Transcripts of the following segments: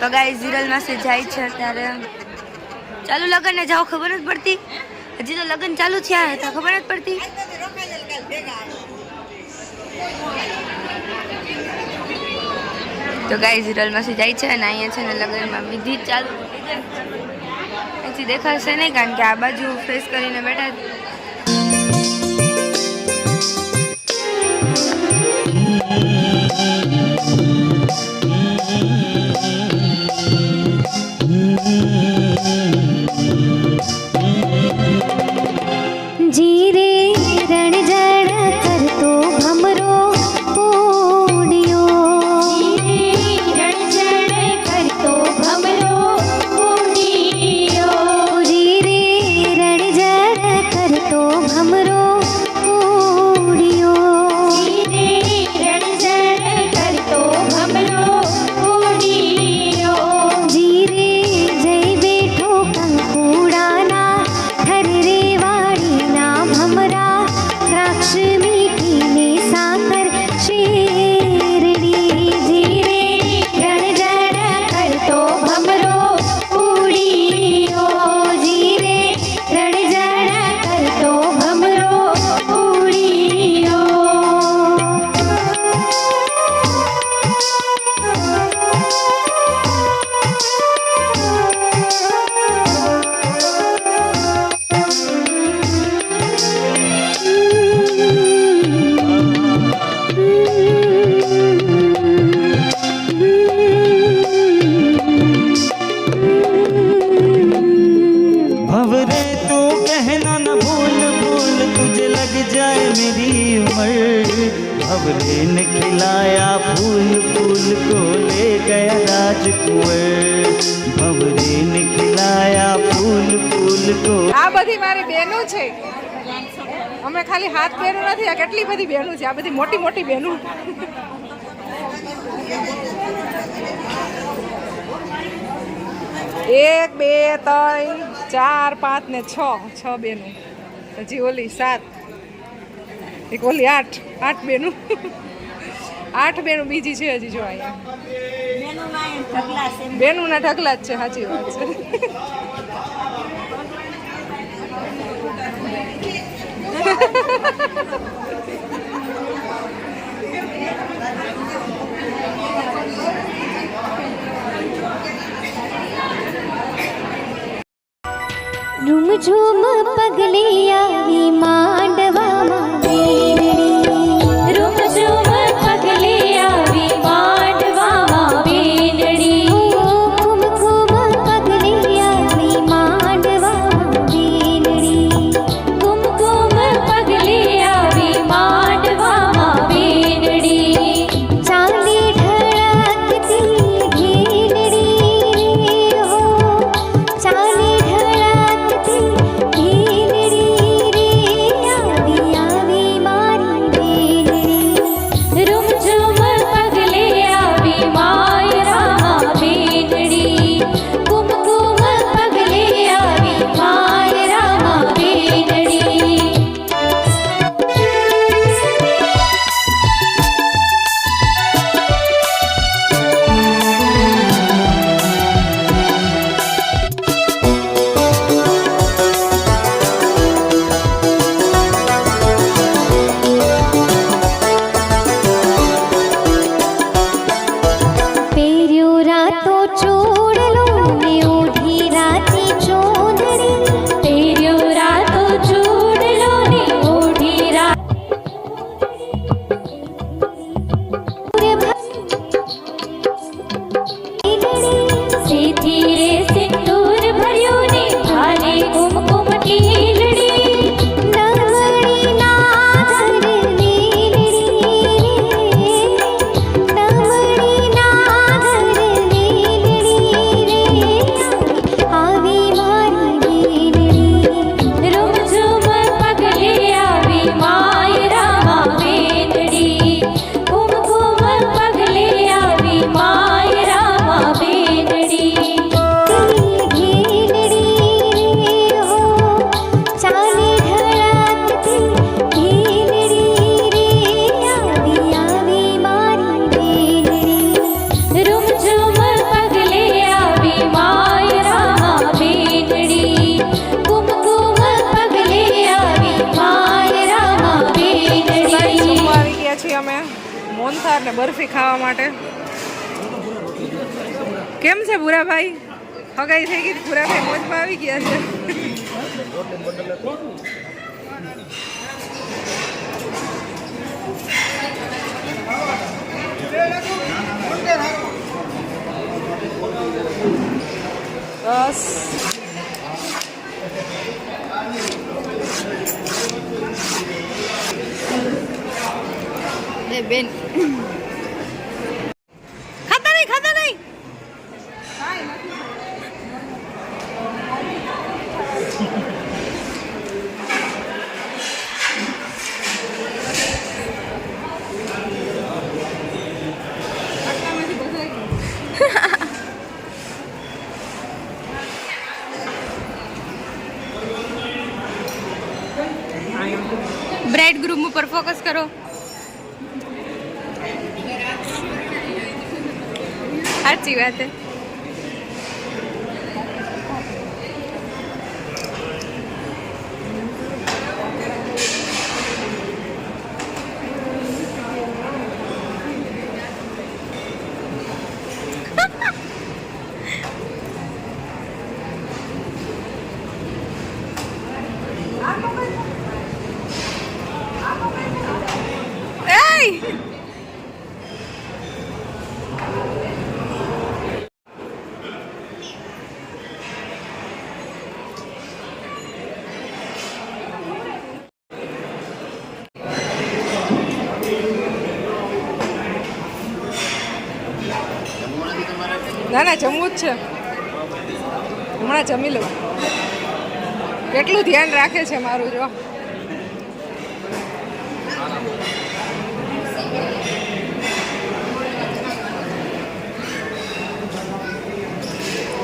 तो गाइस विरल में से जाय छे त्यारे चालू लगन ने जाओ खबर नहीं पड़ती। हजी तो लगन चालू थया था खबर नहीं पड़ती। तो गाइस विरल में से जाय छे ने अहींया छे ने लगन में विधि चालू ऐसी देखाशे नहीं कारण के आ बाजू फेस करीने बैठा। भंवरे ने खिलाया फूल फूल को ले गया राजकुंवर। भंवरे ने खिलाया फूल फूल को। आ बधी मारी बहनों छे। અમે ખાલી હાથ બહેનો નથી, આ કેટલી બધી બહેનો છે, આ બધી મોટી મોટી બહેનો। एक बे त्रण चार पांच ने छ बहनों, हजी ओली 7 एक ओली 8 बहनों 8 बहनों बीजी छे हजी जो अहींया बहनों ना ढगला ज छे। साची वात छे। रूम झूम पगली आवी मांडवा मावेरड़ी। रूम झूम पगली आवी मांडवा मावेरड़ी। घूम घूम पगली आवी मांडवा मावेरड़ी। घूम घूम पगली आवी मांडवा मावेरड़ी। चांदी ढळकती घेरड़ी हो, चांदी મોહનથાળ ને બરફી ખાવા માટે. કેમ છે ભૂરાભાઈ? હગાઈ થઈ ગઈ? ભૂરાભાઈ મોજમાં આવી ગયા છે. બસ બેન ખાતા નહીં. બ્રાઇડ ગ્રુપ ઉપર ફોકસ કરો. સાચી વાત હે. ના જમવું જ છે. હમણાં જમી લઉં. કેટલું ધ્યાન રાખે છે મારું જો.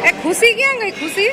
એ ખુશી ક્યાં ગઈ? ખુશી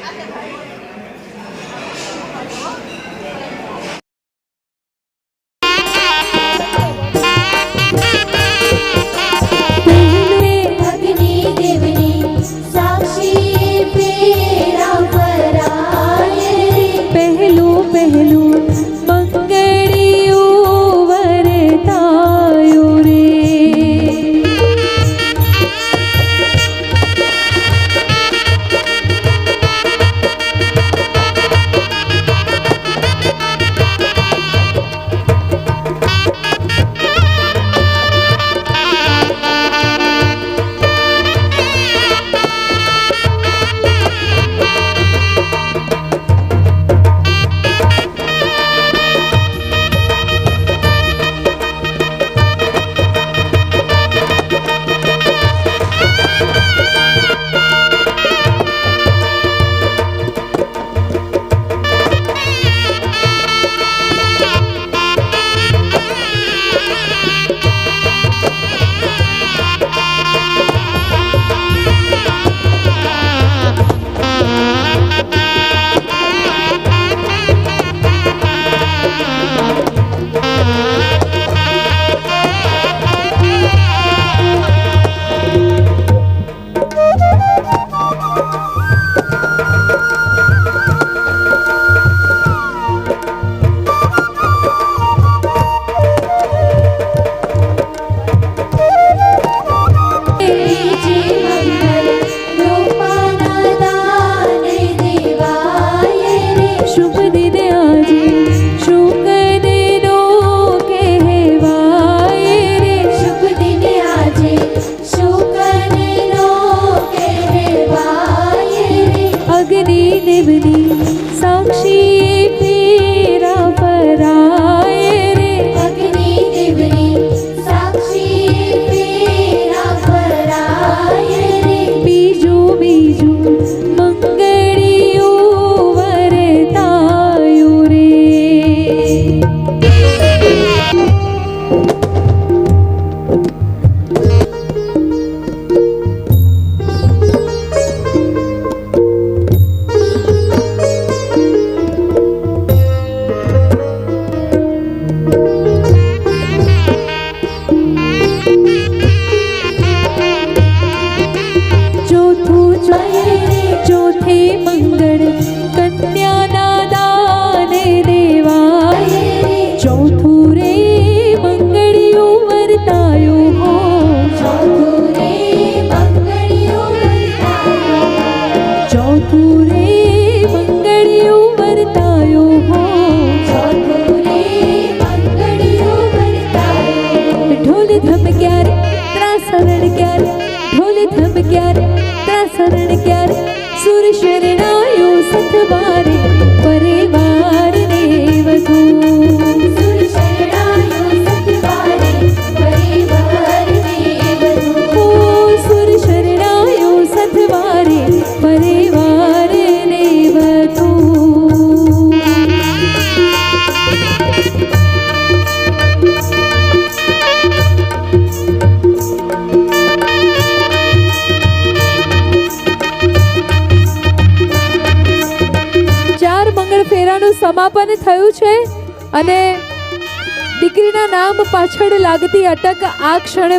चौथू रे मंगड़ियों वरतायो ફેરાનું સમાપન થયું છે અને દીકરીના નામ પાછળ લાગતી અટક આ ક્ષણે